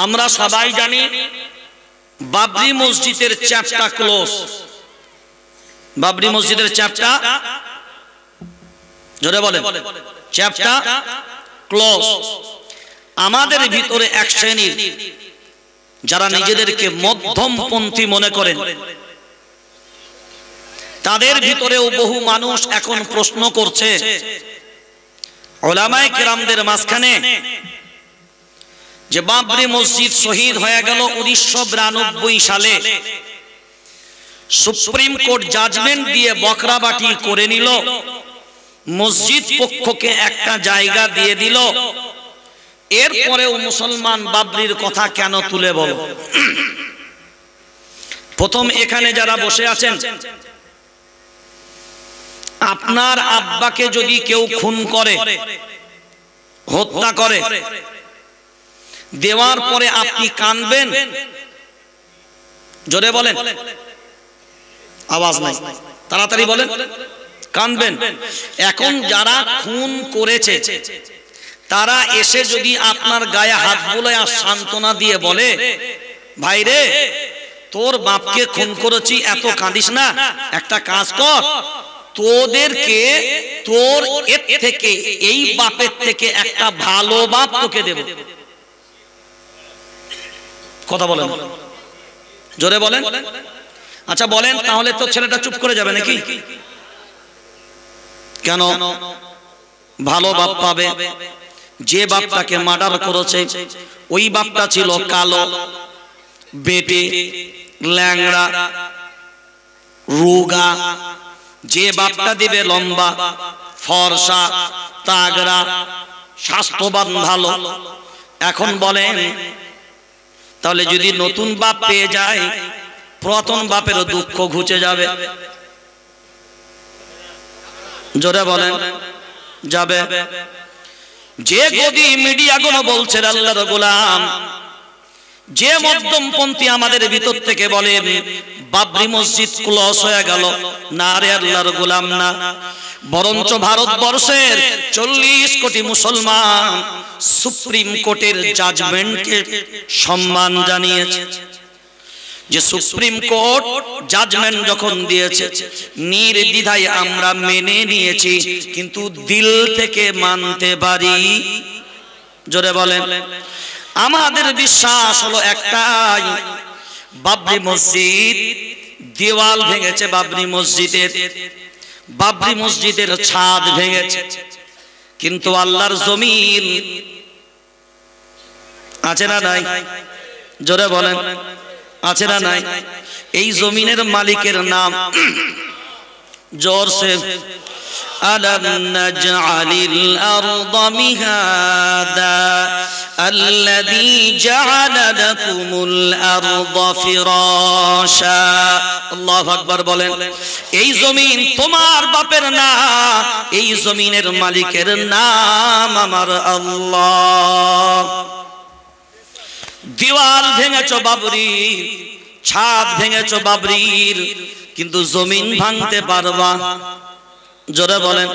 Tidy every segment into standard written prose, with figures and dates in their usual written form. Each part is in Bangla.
আমরা সবাই জানি বাবরি মসজিদের চ্যাপ্টার ক্লোজ। বাবরি মসজিদের চ্যাপ্টার, জোরে বলেন, চ্যাপ্টার ক্লোজ। আমাদের ভিতরে এক শ্রেণীর যারা নিজেদেরকে মধ্যমপন্থী মনে করেন, তাদের ভিতরেও বহু মানুষ এখন প্রশ্ন করছে উলামায়ে কেরামদের মাঝখানে যে বাবরি মসজিদ শহীদ হয়ে গেল 1992 সালে, সুপ্রিম কোর্ট জাজমেন্ট দিয়ে বকরাবাটি করে নিল, মসজিদ পক্ষকে একটা জায়গা দিয়ে দিল, এরপরেও মুসলমান বাবরির কথা কেন তুলে বলো? প্রথম এখানে যারা বসে আছেন, আপনার আব্বাকে যদি কেউ খুন করে, হত্যা করে, দেওয়ার পরে আপনি কাঁদবেন? জোরে বলেন, আওয়াজ নাই, তাড়াতাড়ি বলেন। কাঁদবেন। এখন যারা খুন করেছে তারা এসে যদি আপনার গায়ে হাত বুলায় আর সান্ত্বনা দিয়ে বলে, ভাই রে তোর বাপকে খুন করেছি, এত কাঁদিস না, একটা কাজ কর, তোদেরকে তোর এর থেকে, এই বাপের থেকে একটা ভালো বাপ তোকে দেব। কথা বলেন, জোরে বলেন। আচ্ছা বলেন, তাহলে তো ছেলেটা চুপ করে যাবে নাকি? কেন ভালো বাপ পাবে? যে বাপটাকে মার্ডার করেছে ওই বাপটা ছিল কালো, বেটে, ল্যাংড়া, রোগা। যে বাপটা দিবে লম্বা, ফর্সা, তাগড়া, স্বাস্থ্যবান, ভালো। এখন বলেন, তাহলে যদি নতুন বাপ পেয়ে যায়, পুরাতন বাপেরও দুঃখ ঘুচে যাবে? জোরে বলেন, যাবে? যে গদি মিডিয়া গুলো বলছে আল্লাহর গোলাম, যে মধ্যমপন্থী আমাদের ভিতর থেকে বলেন বাবরি মসজিদ ক্লোজ হয়ে গেল, না রে আল্লাহর গোলাম না, বরঞ্চ ভারতবর্ষের 40 কোটি মুসলমান সুপ্রিম কোর্টের জাজমেন্টকে সম্মান জানিয়েছে। যে সুপ্রিম কোর্ট জাজমেন্ট যখন দিয়েছে নির্দ্বিধায় আমরা মেনে নিয়েছি, কিন্তু দিল থেকে মানতে পারি? জোরে বলেন। আমাদের বিশ্বাস হলো একটাই, বাবরি মসজিদ দেওয়াল ভেঙেছে, বাবরি মসজিদের ছাদ ভেঙেছে, কিন্তু আল্লাহর জমিন আছে না নাই? জোরে বলেন, আছে না নাই? এই জমিনের মালিকের নাম জোরসে আলাম নাজআলিল আরদা মিহাদা আল্লাযী জাআলা লাকুমুল আরদা ফিরাশা। আল্লাহু আকবার বলেন। এই জমিন তোমার বাপের না, এই জমিনের মালিকের নাম আমার আল্লাহ। দেওয়াল ভেঙেছো বাবরির, ছাদ ভেঙেছো বাবরির, কিন্তু জমিন ভাঙতে পারবা? জোরে বলেন।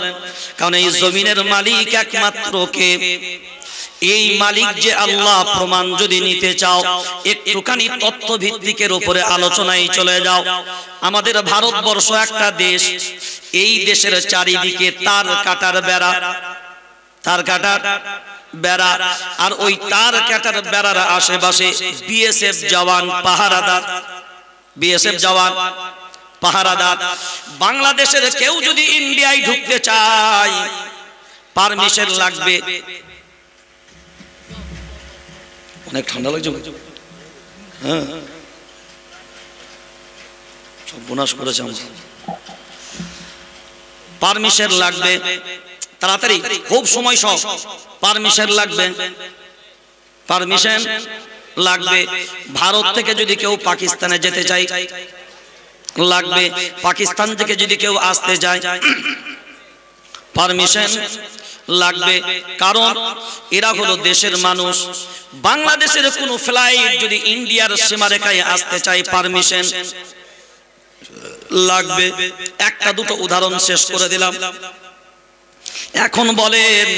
কারণ এই জমিনের মালিক একমাত্র কে? এই মালিক যে আল্লাহ, প্রমাণ যদি নিতে চাও একটুখানি তথ্য ভিত্তিকের উপরে আলোচনায় চলে যাও। আমাদের ভারতবর্ষ একটা দেশ, এই দেশের চারিদিকে তার কাটার বেড়া, তার কাটার বেড়া, আর ওই তার কাটার বেড়ার আশেপাশে বিএসএফ জওয়ান পাহারাদার, বিএসএফ জওয়ান পাহারাদার। বাংলাদেশের কেউ যদি ইন্ডিয়ায় ঢুকতে চায় পারমিশন লাগবে। অনেক ঠান্ডা লাগছে, হ্যাঁ সব বোনাস করেছে আমরা। পারমিশন লাগবে, তাড়াতাড়ি খুব সময় সব পারমিশন লাগবে, পারমিশন লাগবে। ভারত থেকে যদি কেউ পাকিস্তানে যেতে চায় লাগবে, পাকিস্তান থেকে যদি কেউ আসতে যায় পারমিশন লাগবে। কারণ এরা হলো দেশের মানুষ। বাংলাদেশের কোনো ফ্লাইট যদি ইন্ডিয়ার সীমারেখায় আসতে চায় পারমিশন লাগবে। একটা দুটো উদাহরণ শেষ করে দিলাম। এখন বলেন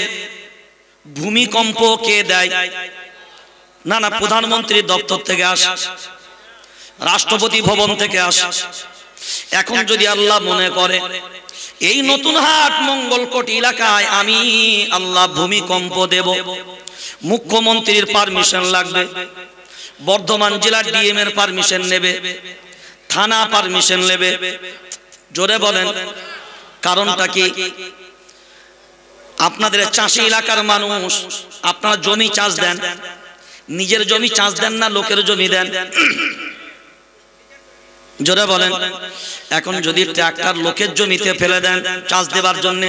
ভূমিকম্প কে দেয়? না না, প্রধানমন্ত্রীর দপ্তর থেকে আসে, রাষ্ট্রপতি ভবন থেকে আসে। এখন যদি আল্লাহ মনে করে এই নতুন হাট মঙ্গলকোট এলাকায় আমি আল্লাহ ভূমিকম্প দেব, মুখ্যমন্ত্রীর পারমিশন লাগবে, বর্ধমান জেলার ডিএম এর পারমিশন নেবে, থানা পারমিশন নেবে। জোরে বলেন কারণটা কি? আপনাদের চাষি এলাকার মানুষ, আপনারা জমি চাষ দেন, নিজের জমি চাষ দেন না লোকের জমি দেন? জোরে বলেন। এখন যদি ট্রাক্টর লোকের জমিতে ফেলে দেন চাষ দেবার জন্য,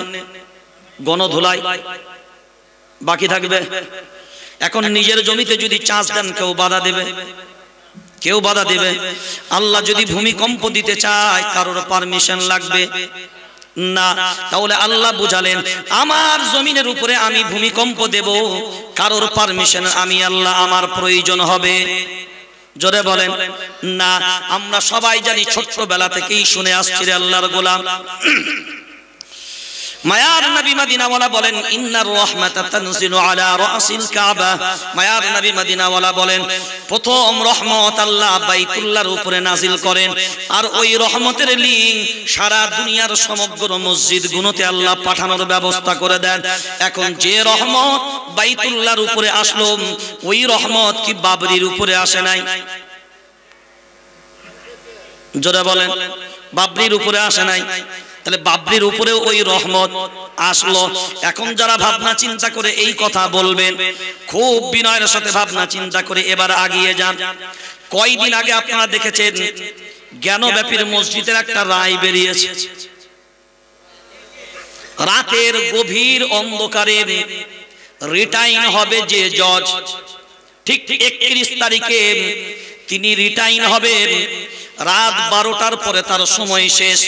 গণধুলাই বাকি থাকবে। এখন নিজের জমিতে যদি চাষ দেন কেউ বাধা দেবে? কেউ বাধা দেবে? আল্লাহ যদি ভূমিকম্প দিতে চায় কারোর পারমিশন লাগবে না। তাহলে আল্লাহ বুঝালেন আমার জমিনের উপরে আমি ভূমিকম্প দেব, কারোর পারমিশন আমি আল্লাহ আমার প্রয়োজন হবে? জোরে বলেন না। আমরা সবাই জানি, ছোট্টবেলা থেকেই শুনে আসছি রে আল্লাহর গোলাম, মায়ার নবী মদিনাওয়ালা বলেন ইন্নার রাহমাতা তানজিলু আলা রাসিল কাবা। মায়ার নবী মদিনাওয়ালা বলেন প্রথম রহমত আল্লাহ বাইতুল্লাহর উপরে নাজিল করেন, আর ওই রহমতের লিঙ্ক সারা দুনিয়ার সমগ্র মসজিদ গুলোতে আল্লাহ পাঠানোর ব্যবস্থা করে দেন। এখন যে রহমত বাইতুল্লাহর উপরে আসলো, ওই রহমত কি বাবরির উপরে আসে নাই? জোরে বলেন, বাবরির উপরে আসে নাই? তাহলে বাবরির উপরে ওই রহমত আসলো। এখন যারা ভাবনা চিন্তা করে এই কথা বলবেন, খুব বিনয়ের সাথে ভাবনা চিন্তা করে এবার আগিয়ে যান। কয়দিন আগে আপনারা দেখেছেন জ্ঞানব্যাপীর মসজিদের একটা রায় বেরিয়েছে। রাতের গভীর অন্ধকারে রিটাইন হবে যে জজ, ঠিক 31 তারিখে তিনি রিটাইন হবেন। রাত 12টার পরে তার সময় শেষ।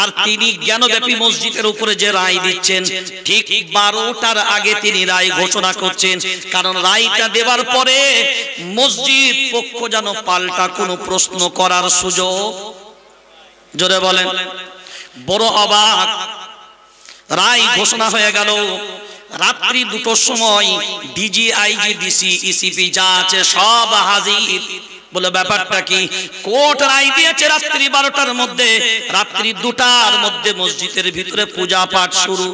আর তিনি জ্ঞানব্যাপী মসজিদের উপরে যে রায় দিচ্ছেন, ঠিক 12টার আগে তিনি রায় ঘোষণা করছেন। কারণ রায়টা দেওয়ার পরে মসজিদ পক্ষ যেন পাল্টা কোনো প্রশ্ন করার সুযোগ। জোরে বলেন। বড় অবাক, রায় ঘোষণা হয়ে গেল। রাত্রি 2টোর সময় ডিজি, আইজি, ডিসি, ইসিপি যা আছে সব হাজির। বলে ব্যাপারটা কি? কোর্ট রায় দিয়েছে রাত্রি 12টার মধ্যে, রাত্রি 2টার মধ্যে মসজিদের ভিতরে পূজা পাঠ শুরু।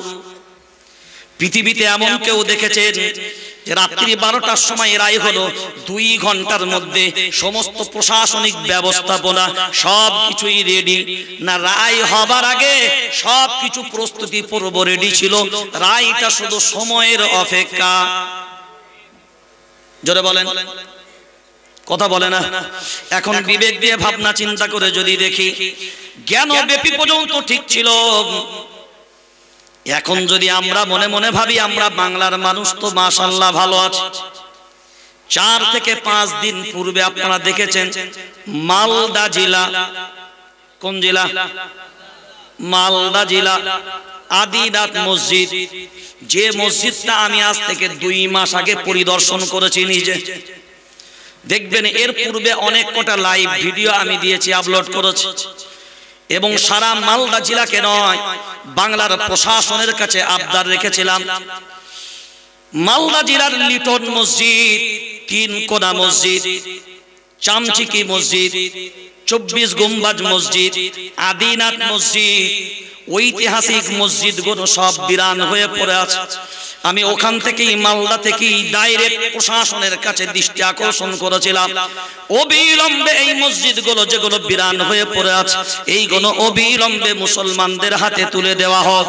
পৃথিবীতে এমন কেউ দেখেছেন যে রাত্রি 12টার সময় রায় হলো, 2 ঘন্টার মধ্যে সমস্ত প্রশাসনিক ব্যবস্থাপনা সব কিছুই রেডি? না, রায় হবার আগে সব কিছু প্রস্তুতি পূর্ব রেডি ছিল, রায়টা শুধু সময়ের অপেক্ষা। জোরে বলেন, কথা বলে না। এখন বিবেক দিয়ে ভাবনা চিন্তা করে যদি দেখি, জ্ঞানব্যাপী পর্যন্ত ঠিক ছিল। এখন যদি আমরা মনে মনে ভাবি আমরা বাংলার মানুষ তো মাশাআল্লাহ ভালো আছে, 4 থেকে 5 দিন পূর্বে আপনারা দেখেছেন মালদা জেলা, কোন জেলা? মালদা জেলা আদিনাথ মসজিদ, যে মসজিদটা আমি আজ থেকে 2 মাস আগে পরিদর্শন করেছি নিজে। দেখবেন এর পূর্বে অনেক কটা লাইভ ভিডিও আমি দিয়েছি, আপলোড করেছি। এবং সারা মালদা জেলাকে নয়, বাংলার প্রশাসনের কাছে আবদার রেখেছিলাম, মালদা জেলার লিটন মসজিদ, 3 কোনা মসজিদ, চামচিকি মসজিদ, 24 গম্বুজ মসজিদ, আদিনাথ মসজিদ, ঐতিহাসিক মসজিদগুলো সব বিরান হয়ে পড়ে আছে। আমি ওখান থেকেই, মালদা থেকেই ডাইরেক্ট প্রশাসনের কাছে দৃষ্টি আকর্ষণ করেছিলাম, অবিলম্বে এই মসজিদগুলো যেগুলো বিরান হয়ে পড়ে আছে, এইগুলো অবিলম্বে মুসলমানদের হাতে তুলে দেওয়া হোক।